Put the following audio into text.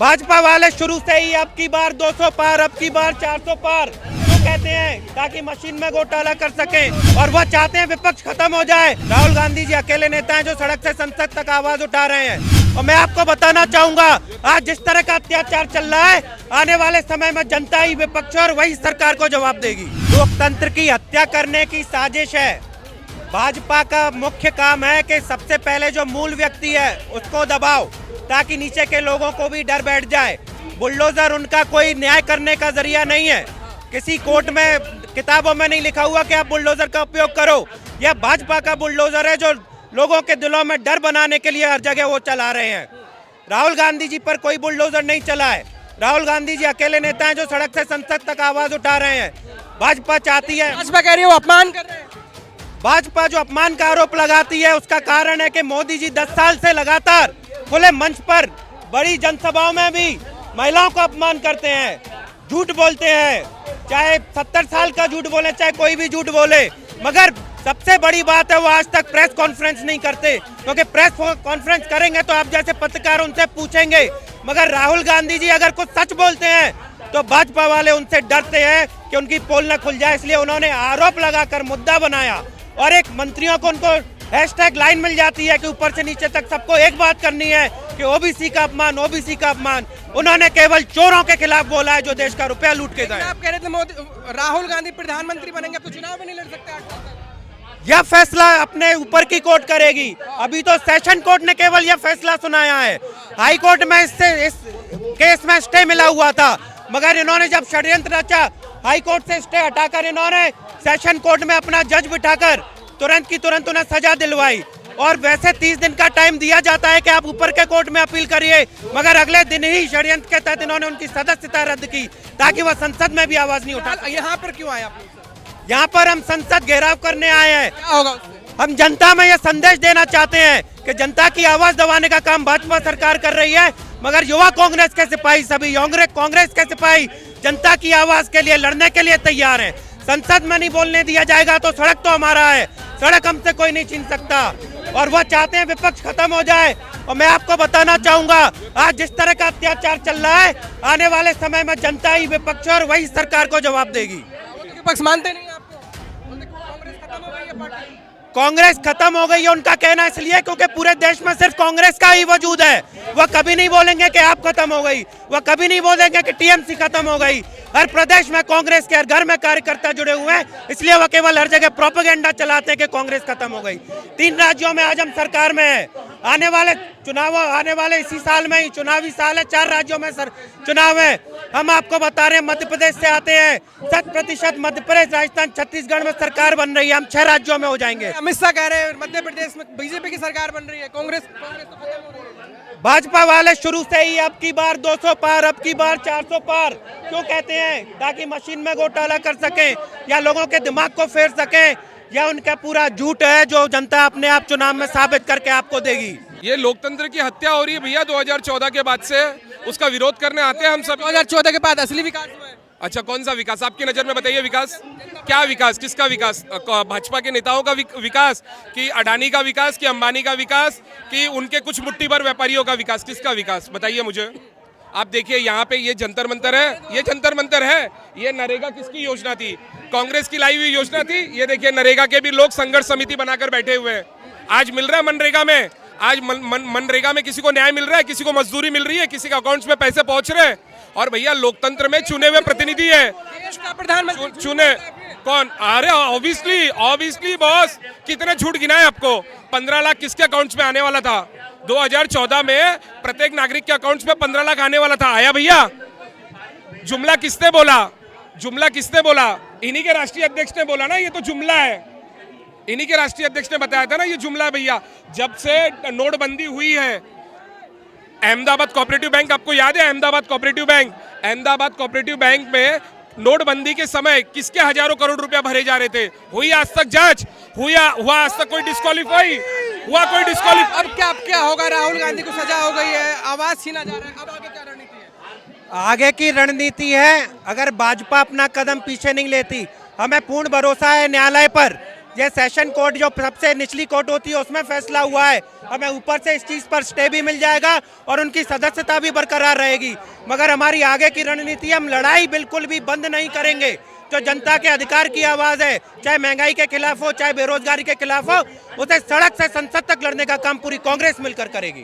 भाजपा वाले शुरू से ही अब की बार 200 पार, अब की बार 400 पार क्यों कहते हैं? ताकि मशीन में घोटाला कर सकें और वह चाहते हैं विपक्ष खत्म हो जाए। राहुल गांधी जी अकेले नेता हैं जो सड़क से संसद तक आवाज उठा रहे हैं। और मैं आपको बताना चाहूंगा, आज जिस तरह का अत्याचार चल रहा है, आने वाले समय में जनता ही विपक्ष और वही सरकार को जवाब देगी। लोकतंत्र की हत्या करने की साजिश है। भाजपा का मुख्य काम है कि सबसे पहले जो मूल व्यक्ति है उसको दबाओ, ताकि नीचे के लोगों को भी डर बैठ जाए। बुलडोजर उनका कोई न्याय करने का जरिया नहीं है। किसी कोर्ट में, किताबों में नहीं लिखा हुआ कि आप बुलडोजर का उपयोग करो। यह भाजपा का बुलडोजर है जो लोगों के दिलों में डर बनाने के लिए हर जगह वो चला रहे हैं। राहुल गांधी जी पर कोई बुलडोजर नहीं चला है। राहुल गांधी जी अकेले नेता हैं जो सड़क से संसद तक आवाज उठा रहे हैं। भाजपा चाहती है, भाजपा कह रही है वो अपमान कर रहे हैं। भाजपा जो अपमान का आरोप लगाती है उसका कारण है कि मोदी जी 10 साल से लगातार खुले मंच पर बड़ी जनसभाओं में भी महिलाओं को अपमान करते हैं, झूठ बोलते हैं। चाहे 70 साल का झूठ बोले, चाहे कोई भी झूठ बोले, मगर सबसे बड़ी बात है वो आज तक प्रेस कॉन्फ्रेंस नहीं करते, क्योंकि प्रेस कॉन्फ्रेंस करेंगे तो आप जैसे पत्रकार उनसे पूछेंगे। मगर राहुल गांधी जी अगर कुछ सच बोलते हैं तो भाजपा वाले उनसे डरते हैं कि उनकी पोल न खुल जाए, इसलिए उन्होंने आरोप लगाकर मुद्दा बनाया। और एक मंत्रियों को उनको हैशटैग लाइन मिल जाती है कि ऊपर से नीचे तक सबको एक बात करनी है कि ओबीसी का अपमान, ओबीसी का अपमान। उन्होंने केवल चोरों के खिलाफ बोला है जो देश का रुपया लूट के गए। आप कह रहे थे मोदी, राहुल गांधी प्रधानमंत्री बनेंगे तो चुनाव भी नहीं लड़ सकते 8 साल तक। यह फैसला अपने ऊपर की कोर्ट करेगी। अभी तो सेशन कोर्ट ने केवल यह फैसला सुनाया है। हाई कोर्ट में इस केस में स्टे मिला हुआ था, मगर इन्होंने जब षड्यंत्र रचा, हाई कोर्ट से स्टे हटाकर इन्होंने सेशन कोर्ट में अपना जज बिठाकर तुरंत की तुरंत उन्हें सजा दिलवाई। और वैसे 30 दिन का टाइम दिया जाता है कि आप ऊपर के कोर्ट में अपील करिए, मगर अगले दिन ही षड्यंत्र के तहत इन्होंने उनकी सदस्यता रद्द की ताकि वह संसद में भी आवाज नहीं उठा। यहाँ पर क्यों आए आप? यहाँ पर हम संसद घेराव करने आए हैं। क्या होगा उससे? हम जनता में यह संदेश देना चाहते हैं कि जनता की आवाज दबाने का काम भाजपा सरकार कर रही है, मगर युवा कांग्रेस के सिपाही, सभी कांग्रेस के सिपाही जनता की आवाज के लिए लड़ने के लिए तैयार हैं। संसद में नहीं बोलने दिया जाएगा तो सड़क तो हमारा है, सड़क हमसे कोई नहीं छीन सकता। और वह चाहते हैं विपक्ष खत्म हो जाए। और मैं आपको बताना चाहूंगा, आज जिस तरह का अत्याचार चल रहा है, आने वाले समय में जनता ही विपक्ष और वही सरकार को जवाब देगी। विपक्ष मानते नहीं आपको? कांग्रेस खत्म हो गई है पार्टी। कांग्रेस खत्म हो गई है उनका कहना इसलिए क्योंकि पूरे देश में सिर्फ कांग्रेस का ही वजूद है। वह कभी नहीं बोलेंगे कि आप खत्म हो गई, वह कभी नहीं बोलेंगे कि टीएमसी खत्म हो गई। हर प्रदेश में कांग्रेस के हर घर में कार्यकर्ता जुड़े हुए हैं, इसलिए वह केवल हर जगह प्रोपेगेंडा चलाते हैं कि कांग्रेस खत्म हो गई। 3 राज्यों में आज हम सरकार में है। आने वाले इसी साल में ही चुनावी साल है, 4 राज्यों में चुनाव है। हम आपको बता रहे हैं मध्य प्रदेश से आते हैं, 100% मध्य प्रदेश, राजस्थान, छत्तीसगढ़ में सरकार बन रही है। हम 6 राज्यों में हो जाएंगे। अमित शाह कह रहे हैं मध्य प्रदेश में बीजेपी की सरकार बन रही है, कांग्रेस तो खत्म हो रही है। भाजपा वाले शुरू से ही अब की बार 200 पार, अब की बार 400 पार क्यों कहते हैं? ताकि मशीन में घोटाला कर सकें या लोगों के दिमाग को फेर सकें। यह उनका पूरा झूठ है जो जनता अपने आप चुनाव में साबित करके आपको देगी। ये लोकतंत्र की हत्या हो रही है भैया 2014 के बाद से। उसका विरोध करने आते हैं हम सब। 2014 के बाद असली विकास हुआ है। अच्छा, कौन सा विकास आपकी नजर में? बताइए विकास क्या? विकास किसका विकास? भाजपा के नेताओं का विकास, कि अडानी का विकास, कि अंबानी का विकास, कि उनके कुछ मुट्ठी भर व्यापारियों का विकास? किसका विकास बताइए मुझे। आप देखिए यहाँ पे ये जंतर मंतर है, ये जंतर मंतर है। ये नरेगा किसकी योजना थी? कांग्रेस की लाई हुई योजना थी। ये देखिए नरेगा के भी लोग संघर्ष समिति बनाकर बैठे हुए हैं। आज मिल रहा है मनरेगा में, आज मनरेगा में किसी को न्याय मिल रहा है, किसी को मजदूरी मिल रही है, किसी के अकाउंट्स में पैसे पहुंच रहे हैं। और भैया लोकतंत्र में चुने हुए प्रतिनिधि है, प्रधानमंत्री चुने कौन? अरे ऑब्वियसली बॉस, कितने झूठ गिनाए आपको? 15 लाख किसके अकाउंट्स में आने वाला था? 2014 में प्रत्येक नागरिक के अकाउंट्स में 15 लाख आने वाला था। आया भैया? जुमला किसने बोला? जुमला किसने बोला? इन्हीं के राष्ट्रीय अध्यक्ष ने बोला ना, ये तो जुमला है। इन्हीं के राष्ट्रीय अध्यक्ष ने बताया था ना ये जुमला है भैया। जब से नोटबंदी हुई है, अहमदाबाद कोऑपरेटिव बैंक, आपको याद है Ahmedabad cooperative bank? Ahmedabad cooperative bank में नोटबंदी के समय किसके हजारों करोड़ रुपया भरे जा रहे थे? हुई आज तक जांच? हुआ आज तक कोई डिस्क्वालीफाई हुआ? कोई डिस्क्वालीफाई? अब क्या होगा? राहुल गांधी को सजा हो गई है, आवाज छीना जा रहा है, अब आगे क्या रणनीति है? आगे की रणनीति है, अगर भाजपा अपना कदम पीछे नहीं लेती, हमें पूर्ण भरोसा है न्यायालय पर ये सेशन कोर्ट जो सबसे निचली कोर्ट होती है उसमें फैसला हुआ है, हमें ऊपर से इस चीज पर स्टे भी मिल जाएगा और उनकी सदस्यता भी बरकरार रहेगी। मगर हमारी आगे की रणनीति, हम लड़ाई बिल्कुल भी बंद नहीं करेंगे। जो जनता के अधिकार की आवाज है, चाहे महंगाई के खिलाफ हो, चाहे बेरोजगारी के खिलाफ हो, उसे सड़क से संसद तक लड़ने का काम पूरी कांग्रेस मिलकर करेगी।